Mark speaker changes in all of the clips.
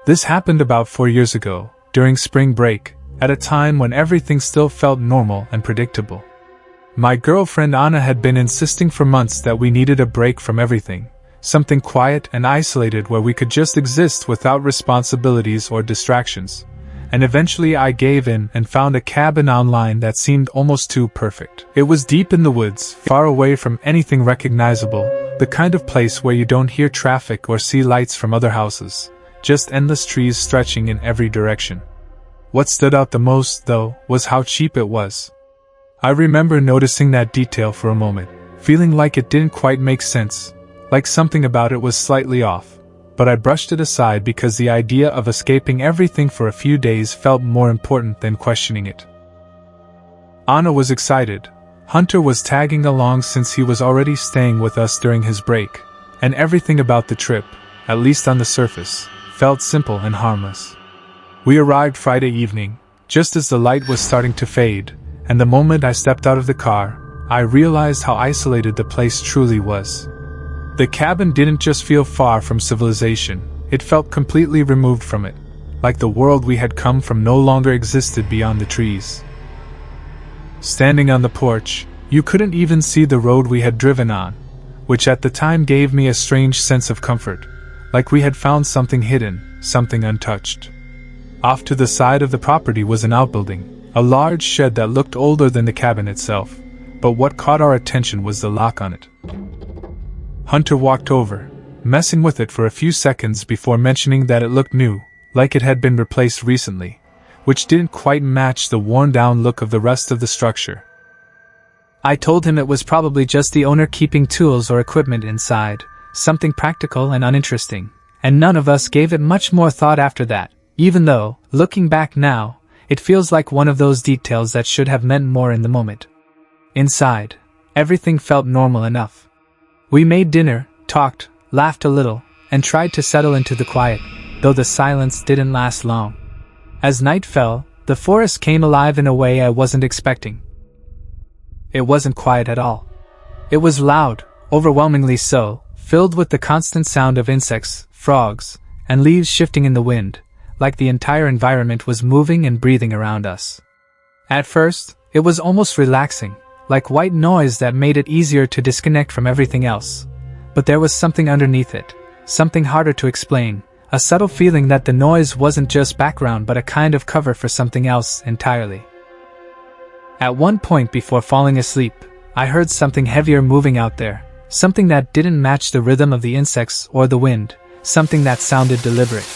Speaker 1: This happened about 4 years ago, during spring break, at a time when everything still felt normal and predictable. My girlfriend Anna had been insisting for months that we needed a break from everything, something quiet and isolated where we could just exist without responsibilities or distractions. And eventually I gave in and found a cabin online that seemed almost too perfect. It was deep in the woods, far away from anything recognizable, the kind of place where you don't hear traffic or see lights from other houses, just endless trees stretching in every direction. What stood out the most, though, was how cheap it was. I remember noticing that detail for a moment, feeling like it didn't quite make sense, like something about it was slightly off. But I brushed it aside because the idea of escaping everything for a few days felt more important than questioning it. Anna was excited. Hunter was tagging along since he was already staying with us during his break, and everything about the trip, at least on the surface, felt simple and harmless. We arrived Friday evening, just as the light was starting to fade, and the moment I stepped out of the car, I realized how isolated the place truly was. The cabin didn't just feel far from civilization, it felt completely removed from it, like the world we had come from no longer existed beyond the trees. Standing on the porch, you couldn't even see the road we had driven on, which at the time gave me a strange sense of comfort, like we had found something hidden, something untouched. Off to the side of the property was an outbuilding, a large shed that looked older than the cabin itself, but what caught our attention was the lock on it. Hunter walked over, messing with it for a few seconds before mentioning that it looked new, like it had been replaced recently, which didn't quite match the worn-down look of the rest of the structure.
Speaker 2: I told him it was probably just the owner keeping tools or equipment inside, something practical and uninteresting, and none of us gave it much more thought after that, even though, looking back now, it feels like one of those details that should have meant more in the moment. Inside, everything felt normal enough. We made dinner, talked, laughed a little, and tried to settle into the quiet, though the silence didn't last long. As night fell, the forest came alive in a way I wasn't expecting. It wasn't quiet at all. It was loud, overwhelmingly so, filled with the constant sound of insects, frogs, and leaves shifting in the wind, like the entire environment was moving and breathing around us. At first, it was almost relaxing, like white noise that made it easier to disconnect from everything else. But there was something underneath it, something harder to explain, a subtle feeling that the noise wasn't just background but a kind of cover for something else entirely. At one point before falling asleep, I heard something heavier moving out there, something that didn't match the rhythm of the insects or the wind, something that sounded deliberate.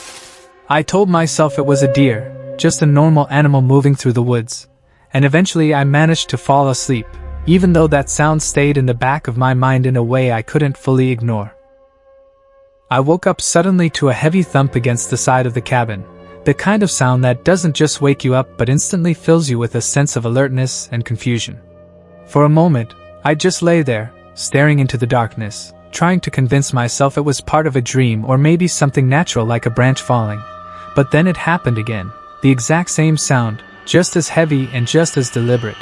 Speaker 2: I told myself it was a deer, just a normal animal moving through the woods, and eventually I managed to fall asleep, even though that sound stayed in the back of my mind in a way I couldn't fully ignore. I woke up suddenly to a heavy thump against the side of the cabin, the kind of sound that doesn't just wake you up but instantly fills you with a sense of alertness and confusion. For a moment, I just lay there, staring into the darkness, trying to convince myself it was part of a dream or maybe something natural like a branch falling. But then it happened again, the exact same sound, just as heavy and just as deliberate.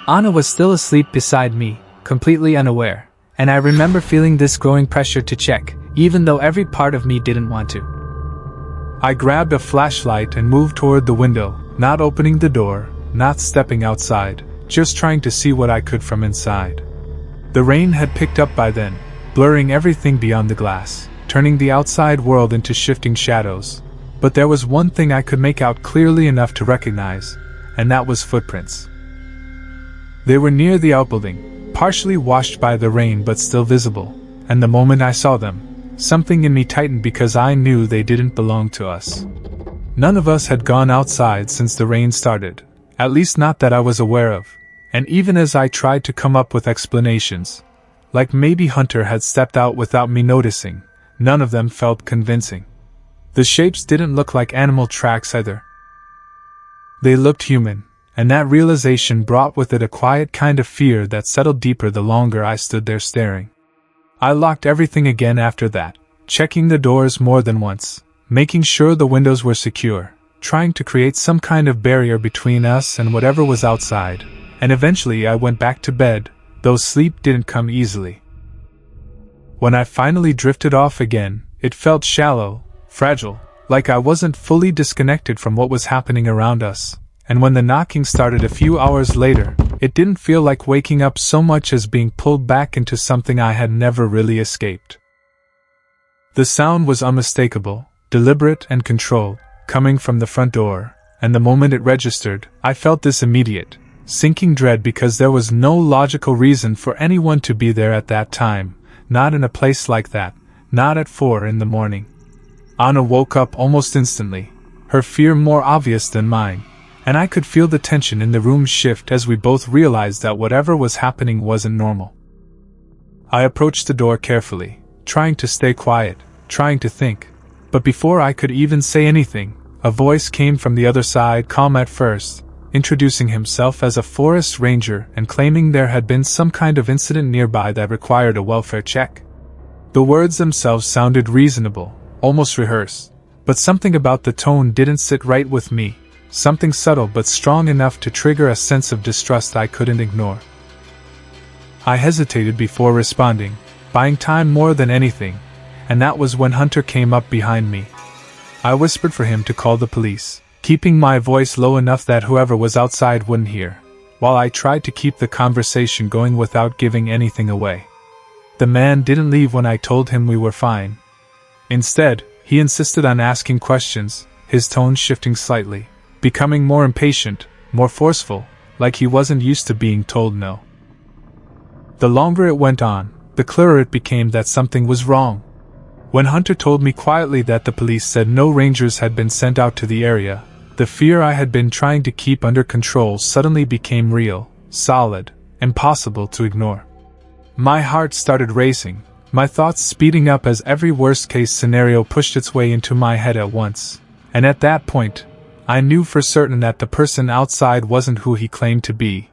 Speaker 2: Anna was still asleep beside me, completely unaware, and I remember feeling this growing pressure to check, even though every part of me didn't want to.
Speaker 1: I grabbed a flashlight and moved toward the window, not opening the door, not stepping outside, just trying to see what I could from inside. The rain had picked up by then, blurring everything beyond the glass, turning the outside world into shifting shadows. But there was one thing I could make out clearly enough to recognize, and that was footprints. They were near the outbuilding, partially washed by the rain but still visible, and the moment I saw them, something in me tightened because I knew they didn't belong to us. None of us had gone outside since the rain started, at least not that I was aware of, and even as I tried to come up with explanations, like maybe Hunter had stepped out without me noticing, none of them felt convincing. The shapes didn't look like animal tracks either. They looked human, and that realization brought with it a quiet kind of fear that settled deeper the longer I stood there staring. I locked everything again after that, checking the doors more than once, making sure the windows were secure, trying to create some kind of barrier between us and whatever was outside, and eventually I went back to bed, though sleep didn't come easily. When I finally drifted off again, it felt shallow, fragile, like I wasn't fully disconnected from what was happening around us, and when the knocking started a few hours later, it didn't feel like waking up so much as being pulled back into something I had never really escaped. The sound was unmistakable, deliberate and controlled, coming from the front door, and the moment it registered, I felt this immediate, sinking dread because there was no logical reason for anyone to be there at that time, not in a place like that, not at 4 in the morning. Anna woke up almost instantly, her fear more obvious than mine, and I could feel the tension in the room shift as we both realized that whatever was happening wasn't normal. I approached the door carefully, trying to stay quiet, trying to think, but before I could even say anything, a voice came from the other side, calm at first, introducing himself as a forest ranger and claiming there had been some kind of incident nearby that required a welfare check. The words themselves sounded reasonable, almost rehearsed, but something about the tone didn't sit right with me, something subtle but strong enough to trigger a sense of distrust I couldn't ignore. I hesitated before responding, buying time more than anything, and that was when Hunter came up behind me. I whispered for him to call the police, keeping my voice low enough that whoever was outside wouldn't hear, while I tried to keep the conversation going without giving anything away. The man didn't leave when I told him we were fine. Instead, he insisted on asking questions, his tone shifting slightly, becoming more impatient, more forceful, like he wasn't used to being told no. The longer it went on, the clearer it became that something was wrong. When Hunter told me quietly that the police said no rangers had been sent out to the area, the fear I had been trying to keep under control suddenly became real, solid, impossible to ignore. My heart started racing, my thoughts speeding up as every worst-case scenario pushed its way into my head at once, and at that point, I knew for certain that the person outside wasn't who he claimed to be.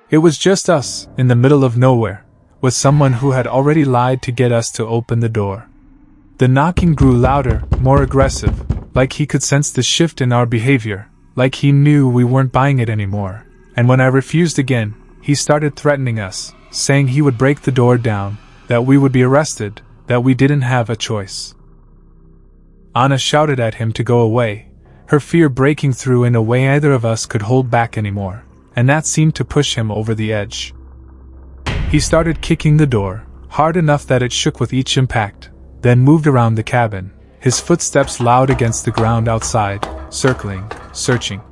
Speaker 1: It was just us, in the middle of nowhere, with someone who had already lied to get us to open the door. The knocking grew louder, more aggressive, like he could sense the shift in our behavior, like he knew we weren't buying it anymore, and when I refused again, he started threatening us, saying he would break the door down, that we would be arrested, that we didn't have a choice. Anna shouted at him to go away, her fear breaking through in a way neither of us could hold back anymore, and that seemed to push him over the edge. He started kicking the door, hard enough that it shook with each impact, then moved around the cabin, his footsteps loud against the ground outside, circling, searching.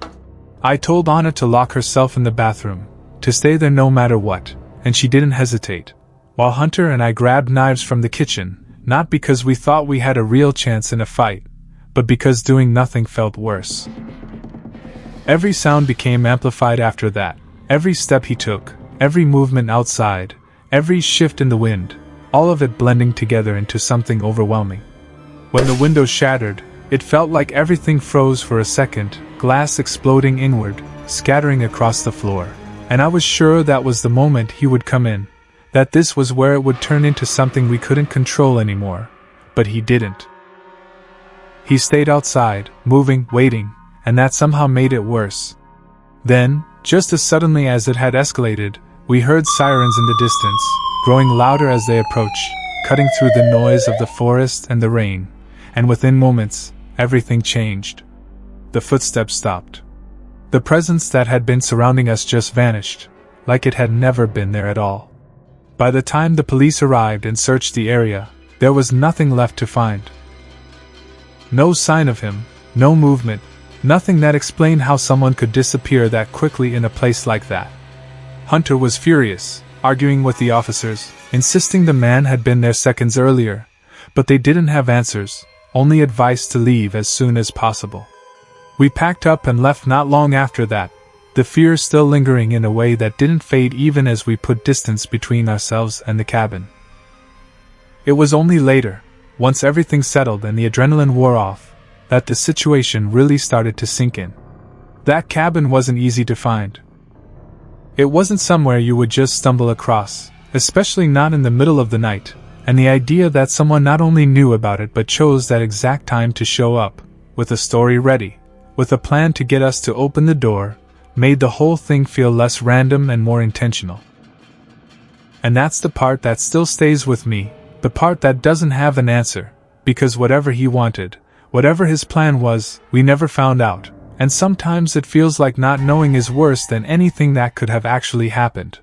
Speaker 1: I told Anna to lock herself in the bathroom, to stay there no matter what, and she didn't hesitate, while Hunter and I grabbed knives from the kitchen, not because we thought we had a real chance in a fight, but because doing nothing felt worse. Every sound became amplified after that, every step he took, every movement outside, every shift in the wind, all of it blending together into something overwhelming. When the window shattered, it felt like everything froze for a second, glass exploding inward, scattering across the floor, and I was sure that was the moment he would come in, that this was where it would turn into something we couldn't control anymore, but he didn't. He stayed outside, moving, waiting, and that somehow made it worse. Then, just as suddenly as it had escalated, we heard sirens in the distance, growing louder as they approached, cutting through the noise of the forest and the rain, and within moments, everything changed. The footsteps stopped. The presence that had been surrounding us just vanished, like it had never been there at all. By the time the police arrived and searched the area, there was nothing left to find. No sign of him, no movement, nothing that explained how someone could disappear that quickly in a place like that. Hunter was furious, arguing with the officers, insisting the man had been there seconds earlier, but they didn't have answers, only advice to leave as soon as possible. We packed up and left not long after that, the fear still lingering in a way that didn't fade even as we put distance between ourselves and the cabin. It was only later, once everything settled and the adrenaline wore off, that the situation really started to sink in. That cabin wasn't easy to find. It wasn't somewhere you would just stumble across, especially not in the middle of the night, and the idea that someone not only knew about it but chose that exact time to show up, with a story ready, with a plan to get us to open the door, made the whole thing feel less random and more intentional. And that's the part that still stays with me, the part that doesn't have an answer, because whatever he wanted, whatever his plan was, we never found out, and sometimes it feels like not knowing is worse than anything that could have actually happened.